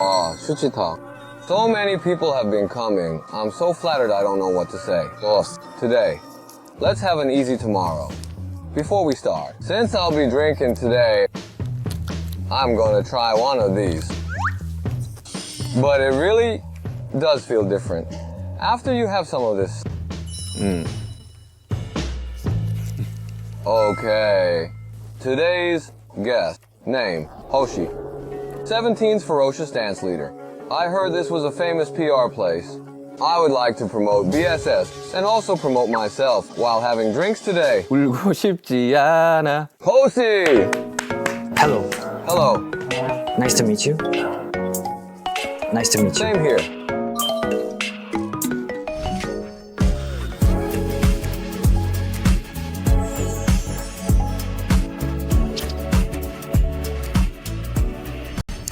Suchwita. So many people have been coming. I'm so flattered I don't know what to say. Today, let's have an easy tomorrow. Before we start, since I'll be drinking today, I'm gonna try one of these. But it really does feel different. After you have some of this. Okay. Today's guest, name, Hoshi. 17's ferocious dance leader. I heard this was a famous PR place. I would like to promote BSS and also promote myself while having drinks today. 울고 싶지 않아. Hoshi! Hello. Hello. Nice to meet you. Nice to meet you. Same here.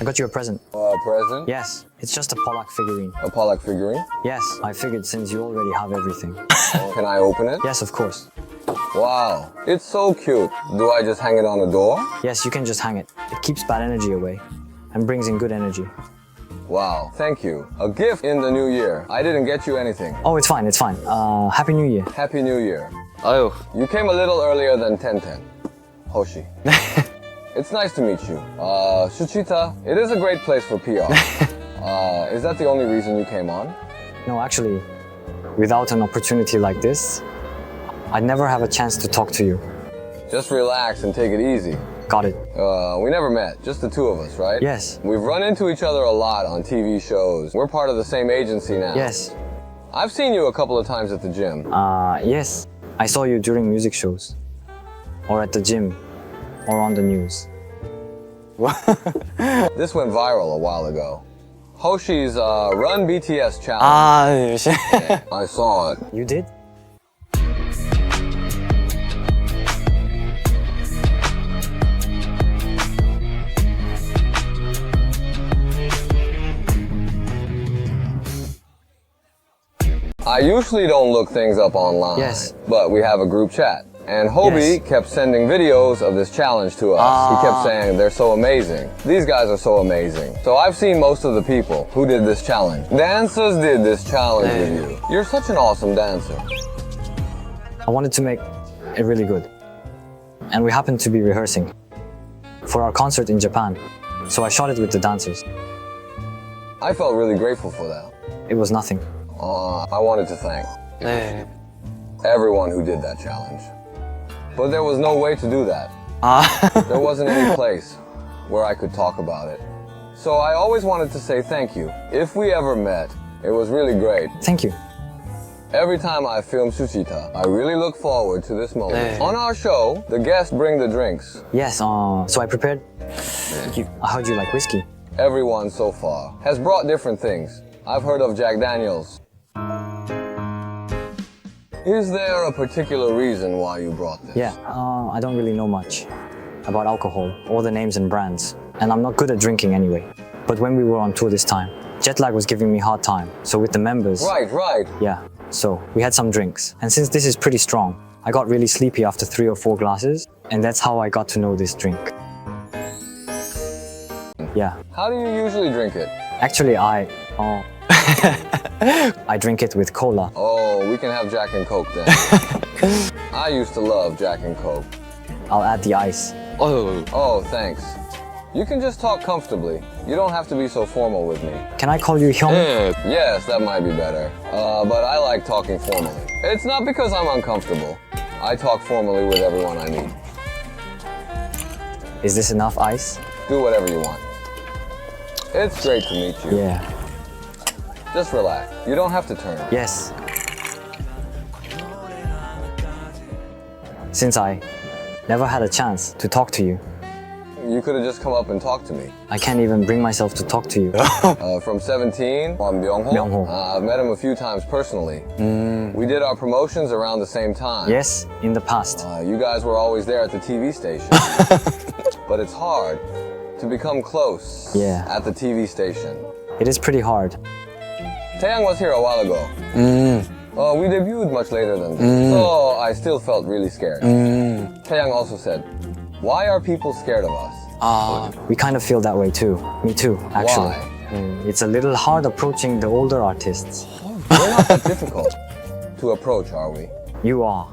I got you a present. A present? Yes, it's just a Polak figurine. A Polak figurine? Yes, I figured since you already have everything. Can I open it? Yes, of course. Wow, it's so cute. Do I just hang it on the door? Yes, you can just hang it. It keeps bad energy away and brings in good energy. Wow, thank you. A gift in the new year. I didn't get you anything. Oh, it's fine, it's fine. Happy New Year. Happy New Year. 아유. You came a little earlier than 10:10. Hoshi. It's nice to meet you. Suchwita, it is a great place for PR. Is that the only reason you came on? No, actually, without an opportunity like this, I'd never have a chance to talk to you. Just relax and take it easy. Got it. We never met, just the two of us, right? Yes. We've run into each other a lot on TV shows. We're part of the same agency now. Yes. I've seen you a couple of times at the gym. Yes. I saw you during music shows. Or at the gym. Or on the news. This went viral a while ago. Hoshi's Run BTS challenge. 아, 역시. I saw it. You did? I usually don't look things up online. Yes. But we have a group chat. And Hobie Yes. kept sending videos of this challenge to us. He kept saying, they're so amazing. These guys are so amazing. So I've seen most of the people who did this challenge. Dancers did this challenge with you. You're such an awesome dancer. I wanted to make it really good. And we happened to be rehearsing for our concert in Japan. So I shot it with the dancers. I felt really grateful for that. It was nothing. I wanted to thank 네. everyone who did that challenge. But there was no way to do that. 아. There wasn't any place where I could talk about it. So I always wanted to say thank you. If we ever met, it was really great. Thank you. Every time I film Suchwita, I really look forward to this moment. 네. On our show, the guests bring the drinks. Yes, so I prepared. I heard you like whiskey. Everyone so far has brought different things. I've heard of Jack Daniels. Is there a particular reason why you brought this? Yeah, I don't really know much about alcohol or the names and brands. And I'm not good at drinking anyway. But when we were on tour this time, jet lag was giving me a hard time. So with the members, Right. yeah, so we had some drinks. And since this is pretty strong, I got really sleepy after 3 or 4 glasses. And that's how I got to know this drink. Yeah, How do you usually drink it? actually I drink it with cola. Oh, we can have Jack and Coke then. I used to love Jack and Coke. I'll add the ice. 어휴. Oh, thanks. You can just talk comfortably. You don't have to be so formal with me. Can I call you Hyung? 네. Yes, that might be better. But I like talking formally. It's not because I'm uncomfortable. I talk formally with everyone I meet. Is this enough ice? Do whatever you want. It's great to meet you. Yeah. Just relax. You don't have to turn. Yes. Since I never had a chance to talk to you, You could have just come up and talked to me. I can't even bring myself to talk to you. From 17, on Myungho. Myungho. I've met him a few times personally. We did our promotions around the same time. Yes, in the past. You guys were always there at the TV station. But it's hard to become close at the TV station. It is pretty hard. Taeyang was here a while ago. We debuted much later than this, so I still felt really scared. Taeyang also said, "Why are people scared of us?" We kind of feel that way too. Me too, actually. Why? It's a little hard approaching the older artists. We're not that difficult to approach, are we? You are.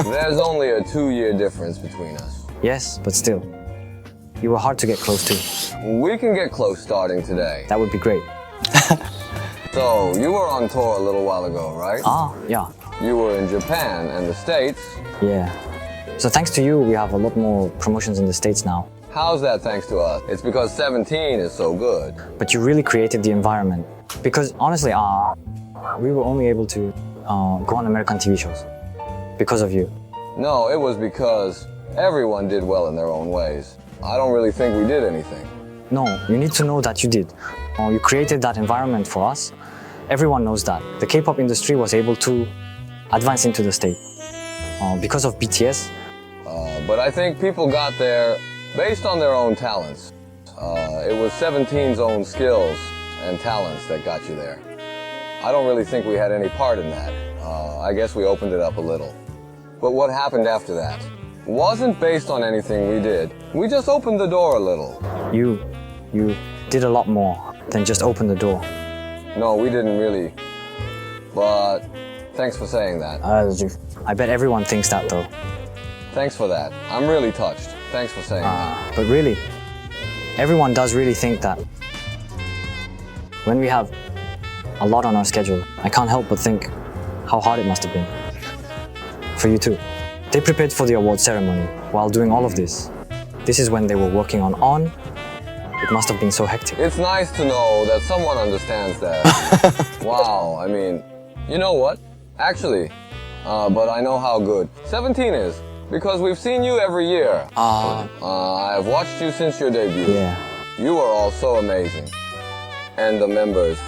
There's only a 2-year difference between us. Yes, but still. You were hard to get close to. We can get close starting today. That would be great. So, you were on tour a little while ago, right? Yeah. You were in Japan and the States. Yeah. So thanks to you, we have a lot more promotions in the States now. How's that thanks to us? It's because 17 is so good. But you really created the environment. Because honestly, we were only able to go on American TV shows because of you. No, it was because everyone did well in their own ways. I don't really think we did anything. No, you need to know that you did. You created that environment for us. Everyone knows that. The K-pop industry was able to advance into the state because of BTS. But I think people got there based on their own talents. It was 17's own skills and talents that got you there. I don't really think we had any part in that. I guess we opened it up a little. But what happened after that wasn't based on anything we did. We just opened the door a little. You did a lot more than just open the door. No, we didn't really. But thanks for saying that. I bet everyone thinks that though. Thanks for that. I'm really touched. Thanks for saying that. But really, everyone does really think that. When we have a lot on our schedule, I can't help but think how hard it must have been. For you too. They prepared for the award ceremony while doing all of this. This is when they were working on. It must have been so hectic. It's nice to know that someone understands that. Wow, I mean, you know what? Actually, but I know how good 17 is. Because we've seen you every year. I've watched you since your debut. Yeah. You are all so amazing. And the members.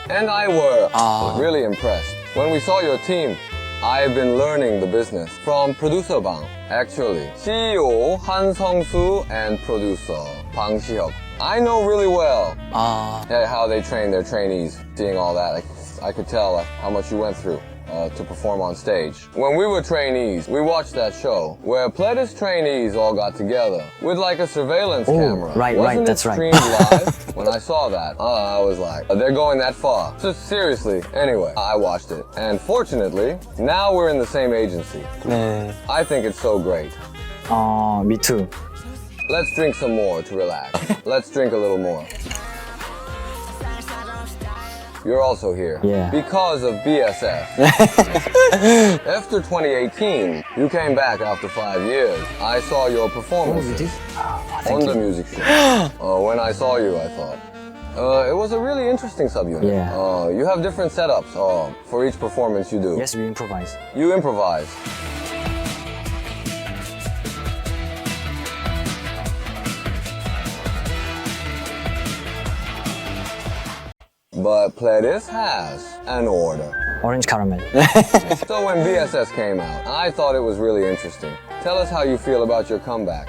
And I were really impressed. When we saw your team, I've been learning the business from producer Bang. Actually, CEO Han Sung-soo and producer Bang Si-hyuk. I know really well how they train their trainees. Seeing all that, I could tell how much you went through. To perform on stage. When we were trainees, we watched that show where Pledis trainees all got together with like a surveillance camera. Right, that's right. Wasn't it streamed live? When I saw that, I was like, they're going that far. So seriously, anyway, I watched it. And fortunately, now we're in the same agency. I think it's so great. Me too. Let's drink some more to relax. Let's drink a little more. You're also here. Yeah. Because of BSF. After 2018, you came back after 5 years. I saw your performances on the music show. When I saw you, I thought. It was a really interesting subunit. Yeah. You have different setups for each performance you do. Yes, we improvise. You improvise. But Pledis has an order. Orange caramel. So when BSS came out, I thought it was really interesting. Tell us how you feel about your comeback.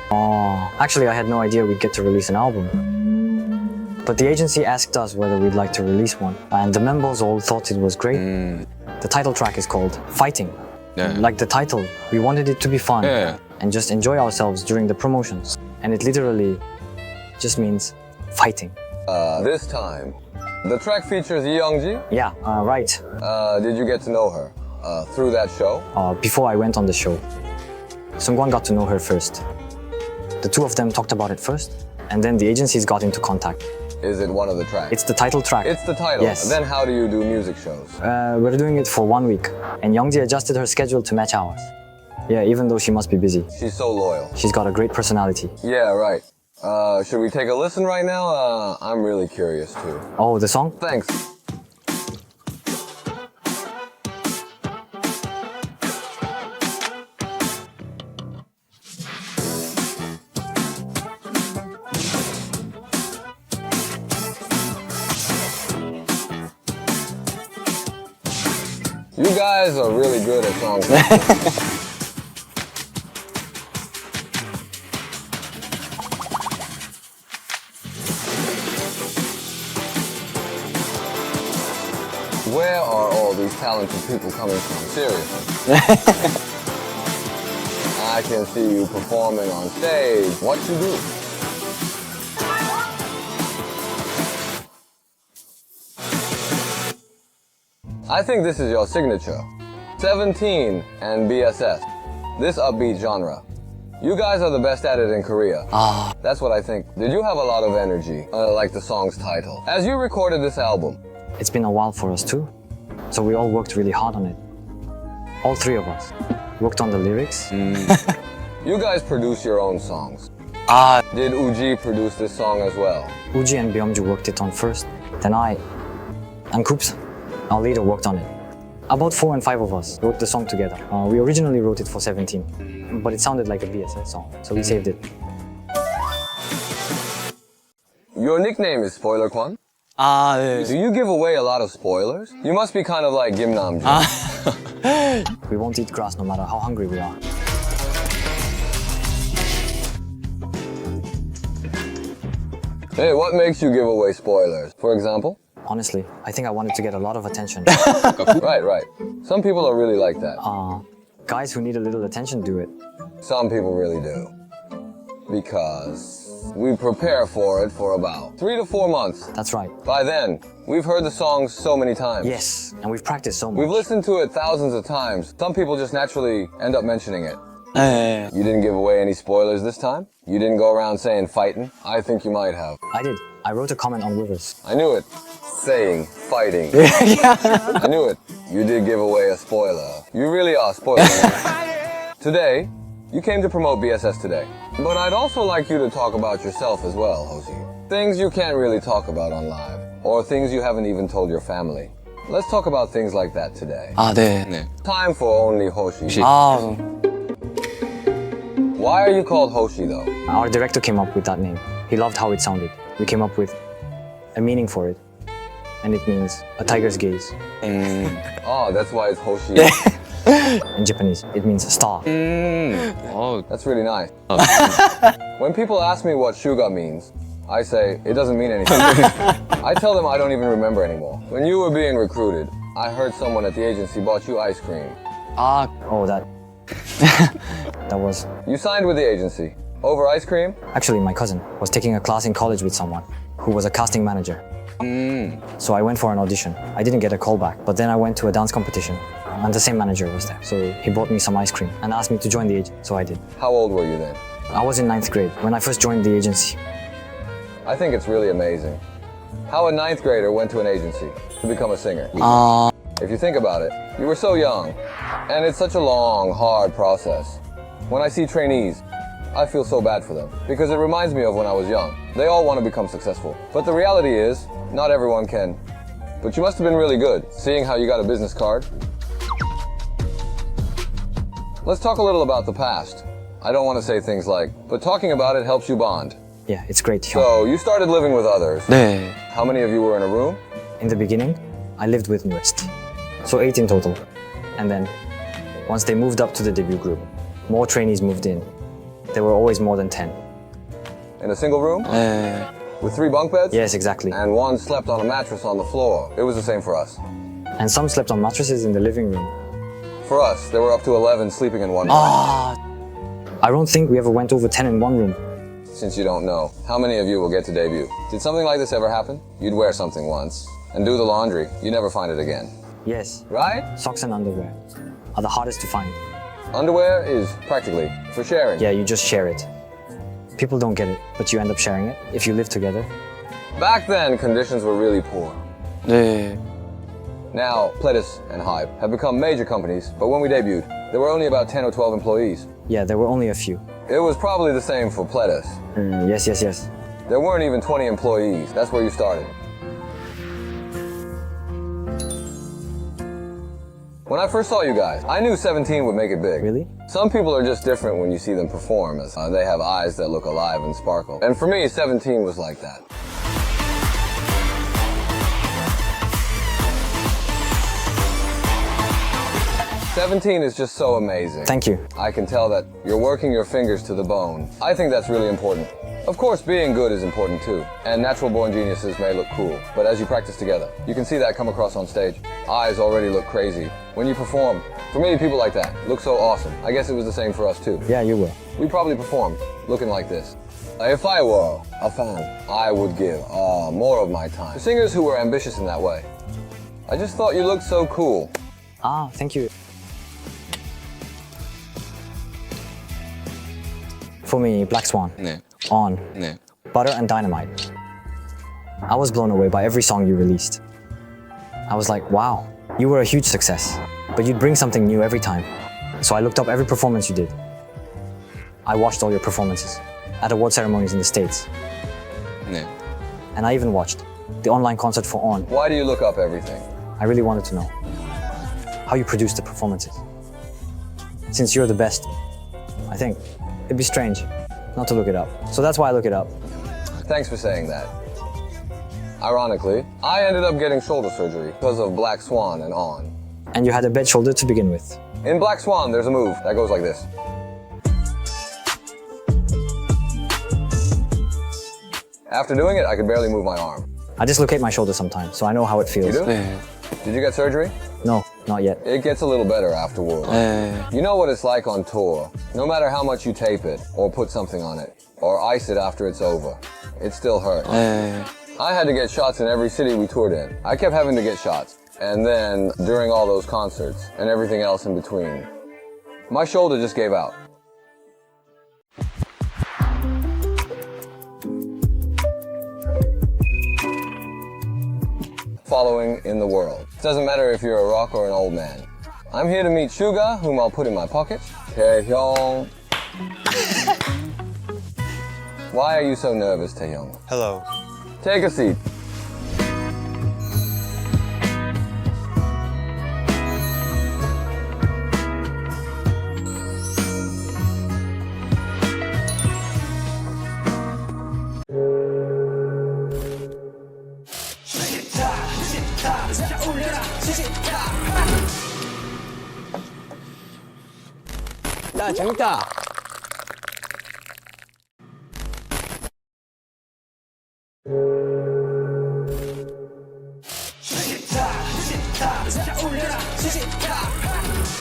Actually, I had no idea we'd get to release an album. But the agency asked us whether we'd like to release one. And the members all thought it was great. The title track is called Fighting. Yeah. Like the title, we wanted it to be fun and just enjoy ourselves during the promotions. And it literally just means fighting. This time, the track features Lee Youngji. Yeah, right. Did you get to know her through that show? Before I went on the show, Seungkwan got to know her first. The two of them talked about it first, and then the agencies got into contact. Is it one of the tracks? It's the title track. It's the title. Yes. Then how do you do music shows? We're doing it for 1 week, and Youngji adjusted her schedule to match ours. Yeah, even though she must be busy. She's so loyal. She's got a great personality. Yeah, right. Should we take a listen right now? I'm really curious too. Oh, the song? Thanks. You guys are really good at songs. Where are all these talented people coming from? Seriously. I can see you performing on stage. What you do? I think this is your signature. 17 and BSS. This upbeat genre. You guys are the best at it in Korea. That's what I think. Did you have a lot of energy, like the song's title, as you recorded this album? It's been a while for us too, so we all worked really hard on it. All three of us worked on the lyrics. You guys produce your own songs. 아, Did Uji produce this song as well? Uji and Byungju worked it on first, then I and Koops, our leader, worked on it. About 4 and 5 of us wrote the song together. We originally wrote it for 17, but it sounded like a BSS song, so we saved it. Your nickname is Spoiler Kwan? 아, 네. Do you give away a lot of spoilers? You must be kind of like Kim Namjoon. We won't eat grass no matter how hungry we are. Hey, what makes you give away spoilers? For example? Honestly, I think I wanted to get a lot of attention. Right. Some people are really like that. Guys who need a little attention do it. Some people really do. Because we prepare for it for about 3 to 4 months. That's right. By then, we've heard the songs so many times. Yes, and we've practiced so much. We've listened to it thousands of times. Some people just naturally end up mentioning it. 네. You didn't give away any spoilers this time? You didn't go around saying fighting? I think you might have. I did. I wrote a comment on Rivers. I knew it. Saying fighting. I knew it. You did give away a spoiler. You really are spoiling me. Today, you came to promote BSS today. But I'd also like you to talk about yourself as well, Hoshi. Things you can't really talk about on live. Or things you haven't even told your family. Let's talk about things like that today. 아, 네. 네. Time for only Hoshi. 아, Why are you called Hoshi though? Our director came up with that name. He loved how it sounded. We came up with a meaning for it. And it means a tiger's gaze. Oh, that's why it's Hoshi. In Japanese, it means a star. 어, That's really nice. When people ask me what Suga means, I say it doesn't mean anything. I tell them I don't even remember anymore. When you were being recruited, I heard someone at the agency bought you ice cream. 아, Oh, that was... You signed with the agency. Over ice cream? Actually, my cousin was taking a class in college with someone who was a casting manager. So I went for an audition. I didn't get a call back, but then I went to a dance competition and the same manager was there. So he bought me some ice cream and asked me to join the agency, so I did. How old were you then? I was in 9th grade when I first joined the agency. I think it's really amazing how a 9th grader went to an agency to become a singer. 아, If you think about it, you were so young, and it's such a long, hard process. When I see trainees, I feel so bad for them, because it reminds me of when I was young. They all want to become successful. But the reality is, not everyone can. But you must have been really good, seeing how you got a business card. Let's talk a little about the past. I don't want to say things like, but talking about it helps you bond. Yeah, it's great. So, you started living with others. 네. How many of you were in a room? In the beginning, I lived with Nwest. So 8 in total. And then, once they moved up to the debut group, more trainees moved in. There were always more than 10. In a single room? 네. With 3 bunk beds? Yes, exactly. And one slept on a mattress on the floor. It was the same for us. And some slept on mattresses in the living room. For us, there were up to 11 sleeping in one bed. 아, I don't think we ever went over 10 in one room. Since you don't know, how many of you will get to debut? Did something like this ever happen? You'd wear something once and do the laundry. You never find it again. Yes, Right? socks and underwear are the hardest to find. Underwear is practically for sharing. Yeah, you just share it. People don't get it, but you end up sharing it if you live together. Back then, conditions were really poor. 네. Now, Pledis and Hype have become major companies, but when we debuted, there were only about 10 or 12 employees. Yeah, there were only a few. It was probably the same for Pledis. Yes. There weren't even 20 employees. That's where you started. When I first saw you guys, I knew 17 would make it big. Really? Some people are just different when you see them perform, as they have eyes that look alive and sparkle. And for me, 17 was like that. '17 is just so amazing. Thank you. I can tell that you're working your fingers to the bone. I think that's really important. Of course, being good is important too, and natural-born geniuses may look cool, but as you practice together, you can see that come across on stage. Eyes already look crazy. When you perform, for me, people like that look so awesome. I guess it was the same for us too. Yeah, you will. We probably performed looking like this. If I were a fan, I would give more of my time to singers who were ambitious in that way. I just thought you looked so cool. Ah, thank you. For me, Black Swan, 네. On, 네. Butter and Dynamite. I was blown away by every song you released. I was like, wow, you were a huge success, but you'd bring something new every time. So I looked up every performance you did. I watched all your performances at award ceremonies in the States. 네. And I even watched the online concert for On. Why do you look up everything? I really wanted to know how you produced the performances. Since you're the best, I think it'd be strange not to look it up. So that's why I look it up. Thanks for saying that. Ironically, I ended up getting shoulder surgery because of Black Swan and On. And you had a bad shoulder to begin with. In Black Swan, there's a move that goes like this. After doing it, I could barely move my arm. I dislocate my shoulder sometimes, so I know how it feels. You do? 네. Did you get surgery? No, not yet. It gets a little better afterward. 네. You know what it's like on tour. No matter how much you tape it, or put something on it, or ice it after it's over, it still hurts. 네. I had to get shots in every city we toured in. I kept having to get shots. And then, during all those concerts, and everything else in between, my shoulder just gave out. Following in the world. It doesn't matter if you're a rock or an old man. I'm here to meet Suga, whom I'll put in my pocket. Taehyung. Why are you so nervous, Taehyung? Hello. Take a seat. 야, 재밌다.